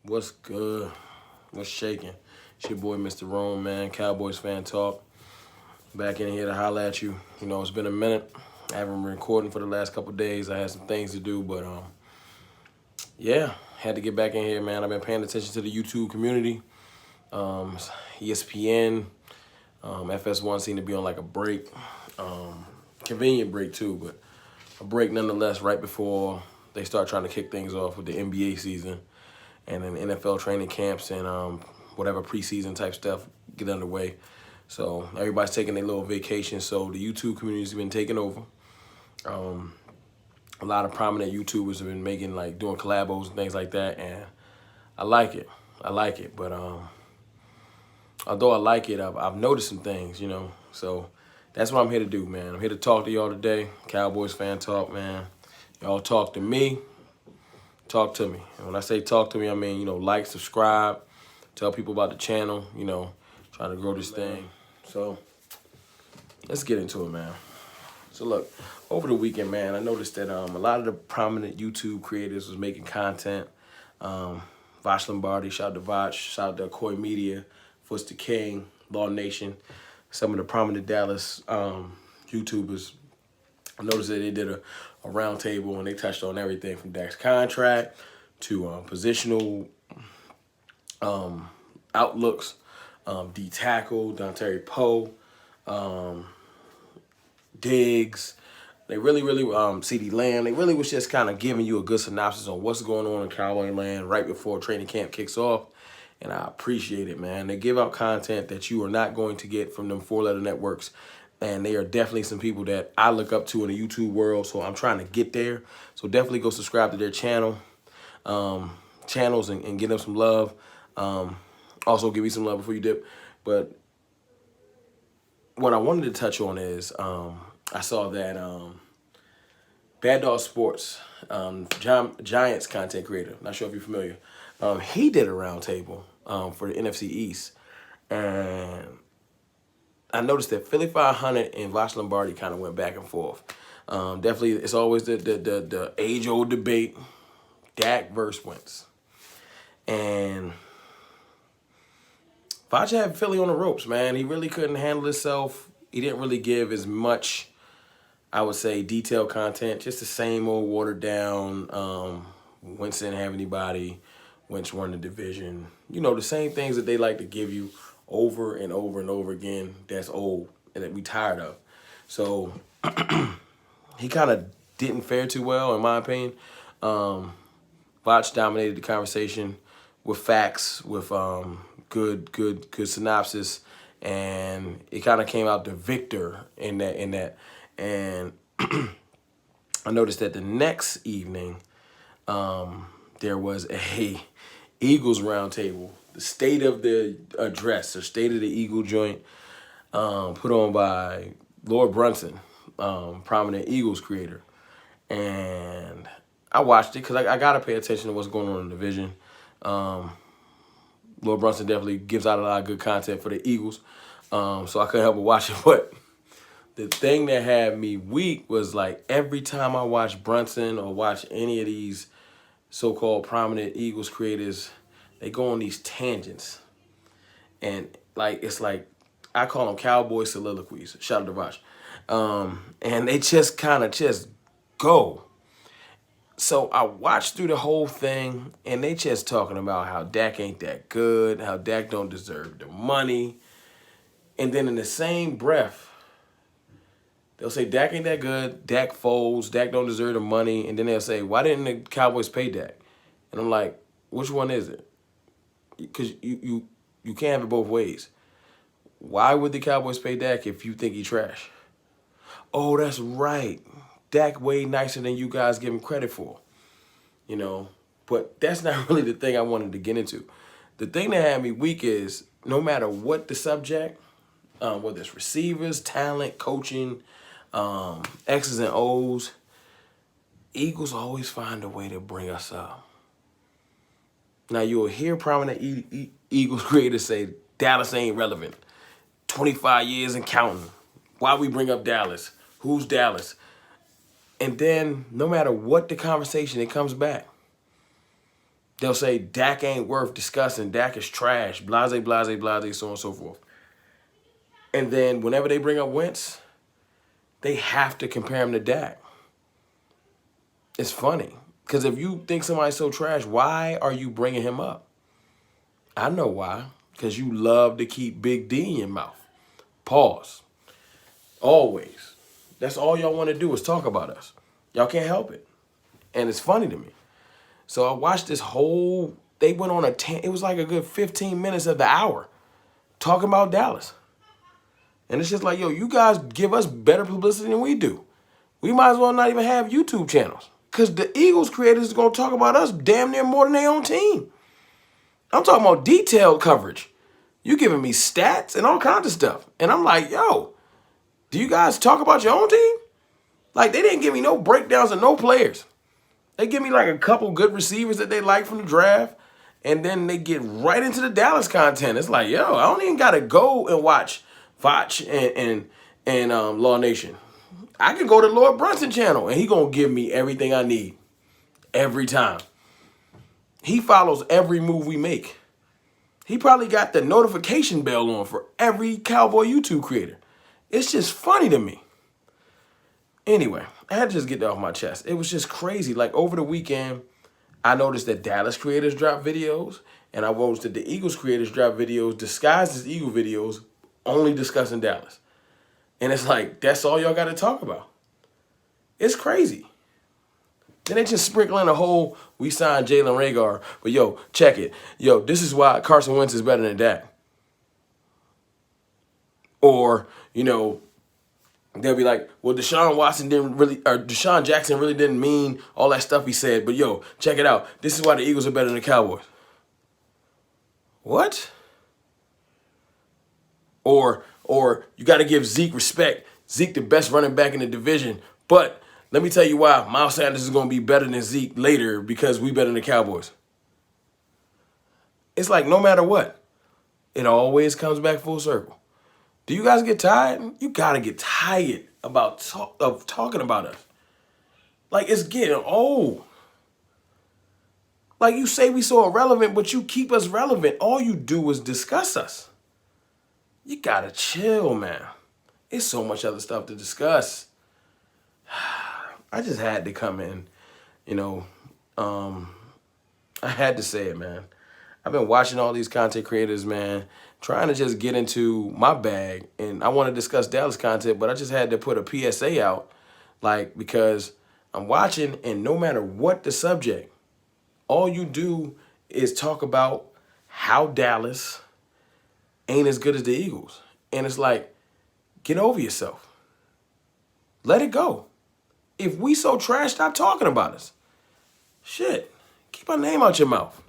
What's good? What's shaking? It's your boy, Mr. Rome, man. Cowboys fan talk. Back in here to holla at you. You know, it's been a minute. I haven't been recording for the last couple of days. I had some things to do, but yeah, had to get back in here, man. I've been paying attention to the YouTube community. ESPN, FS1 seemed to be on like a break. Convenient break too, but a break nonetheless right before they start trying to kick things off with the NBA season. And then NFL training camps and whatever preseason type stuff get underway. So everybody's taking their little vacation. So the YouTube community's been taking over. A lot of prominent YouTubers have been doing collabos and things like that, and I like it. But although I like it, I've noticed some things, you know. So that's what I'm here to do, man. I'm here to talk to y'all today. Cowboys fan talk, man. Y'all talk to me. Talk to me. And when I say talk to me, I mean, you know, like, subscribe, tell people about the channel, you know, trying to grow this thing. So let's get into it, man. So look, over the weekend, man, I noticed that a lot of the prominent YouTube creators was making content. Vosh Lombardi, shout out to Vosh, shout out to Koi Media, Foots the King, Law Nation, some of the prominent Dallas YouTubers. I noticed that they did a round table and they touched on everything from Dak's contract to positional outlooks, D tackle, Dontari Poe, Diggs. They really, CD Lamb, they really was just kind of giving you a good synopsis on what's going on in Cowboy land right before training camp kicks off. And I appreciate it, man. They give out content that you are not going to get from them four-letter networks. And they are definitely some people that I look up to in the YouTube world, so I'm trying to get there. So definitely go subscribe to their channels and give them some love. Also, give me some love before you dip. But what I wanted to touch on is I saw that Bad Dog Sports, Giants content creator, not sure if you're familiar, he did a roundtable for the NFC East. And I noticed that Philly 500 and Vosh Lombardi kind of went back and forth. Definitely, it's always the age-old debate, Dak versus Wentz. And Vosh had Philly on the ropes, man. He really couldn't handle himself. He didn't really give as much, I would say, detailed content. Just the same old watered down. Wentz didn't have anybody. Wentz won the division. You know, the same things that they like to give you over and over and over again. That's old and that we tired of. So he kind of didn't fare too well, in my opinion. Voch dominated the conversation with facts, with good synopsis, and it kind of came out the victor in that. And I noticed that the next evening, there was a Eagles roundtable, the state of the address, the state of the Eagle joint, put on by Lord Brunson, prominent Eagles creator. And I watched it because I got to pay attention to what's going on in the division. Lord Brunson definitely gives out a lot of good content for the Eagles, so I couldn't help but watch it. But the thing that had me weak was, like, every time I watch Brunson or watch any of these so-called prominent Eagles creators, they go on these tangents. And, like, it's like, I call them cowboy soliloquies. Shout out to Vosh. And they just kind of just go. So I watched through the whole thing, and they just talking about how Dak ain't that good, how Dak don't deserve the money. And then in the same breath, they'll say Dak ain't that good, Dak folds, Dak don't deserve the money. And then they'll say, why didn't the Cowboys pay Dak? And I'm like, which one is it? Because you can't have it both ways. Why would the Cowboys pay Dak if you think he trash? Oh, that's right. Dak way nicer than you guys give him credit for. You know, but that's not really the thing I wanted to get into. The thing that had me weak is no matter what the subject, whether it's receivers, talent, coaching, X's and O's, Eagles always find a way to bring us up. Now, you'll hear prominent Eagles creators say Dallas ain't relevant. 25 years and counting. Why we bring up Dallas? Who's Dallas? And then, no matter what the conversation, it comes back. They'll say Dak ain't worth discussing. Dak is trash. Blase, blase, blase, so on and so forth. And then whenever they bring up Wentz, they have to compare him to Dak. It's funny. Because if you think somebody's so trash, why are you bringing him up? I know why. Because you love to keep Big D in your mouth. Pause. Always. That's all y'all want to do is talk about us. Y'all can't help it. And it's funny to me. So I watched this whole, they went on it was like a good 15 minutes of the hour talking about Dallas. And it's just like, yo, you guys give us better publicity than we do. We might as well not even have YouTube channels. Because the Eagles creators are going to talk about us damn near more than their own team. I'm talking about detailed coverage. You giving me stats and all kinds of stuff. And I'm like, yo, do you guys talk about your own team? Like, they didn't give me no breakdowns of no players. They give me like a couple good receivers that they like from the draft. And then they get right into the Dallas content. It's like, yo, I don't even got to go and watch Foch and Law Nation. I can go to Lord Brunson channel and he going to give me everything I need every time. He follows every move we make. He probably got the notification bell on for every Cowboy YouTube creator. It's just funny to me. Anyway, I had to just get that off my chest. It was just crazy. Like over the weekend, I noticed that Dallas creators dropped videos, and I noticed that the Eagles creators dropped videos disguised as Eagle videos, only discussing Dallas. And it's like, that's all y'all got to talk about. It's crazy. Then they just sprinkle in a whole, we signed Jalen Reagor, but yo, check it. Yo, this is why Carson Wentz is better than Dak. Or, you know, they'll be like, well, Deshaun Jackson really didn't mean all that stuff he said, but yo, check it out. This is why the Eagles are better than the Cowboys. What? Or you got to give Zeke respect. Zeke the best running back in the division, but let me tell you why Miles Sanders is going to be better than Zeke later because we better than the Cowboys. It's like no matter what, it always comes back full circle. Do you guys get tired? You got to get tired of talking about us. Like, it's getting old. Like, you say we so irrelevant, but you keep us relevant. All you do is discuss us. You got to chill, man. It's so much other stuff to discuss. I just had to come in, you know. I had to say it, man. I've been watching all these content creators, man, trying to just get into my bag. And I want to discuss Dallas content, but I just had to put a PSA out, like, because I'm watching, and no matter what the subject, all you do is talk about how Dallas ain't as good as the Eagles. And it's like, get over yourself. Let it go. If we so trash, stop talking about us. Shit, keep our name out your mouth.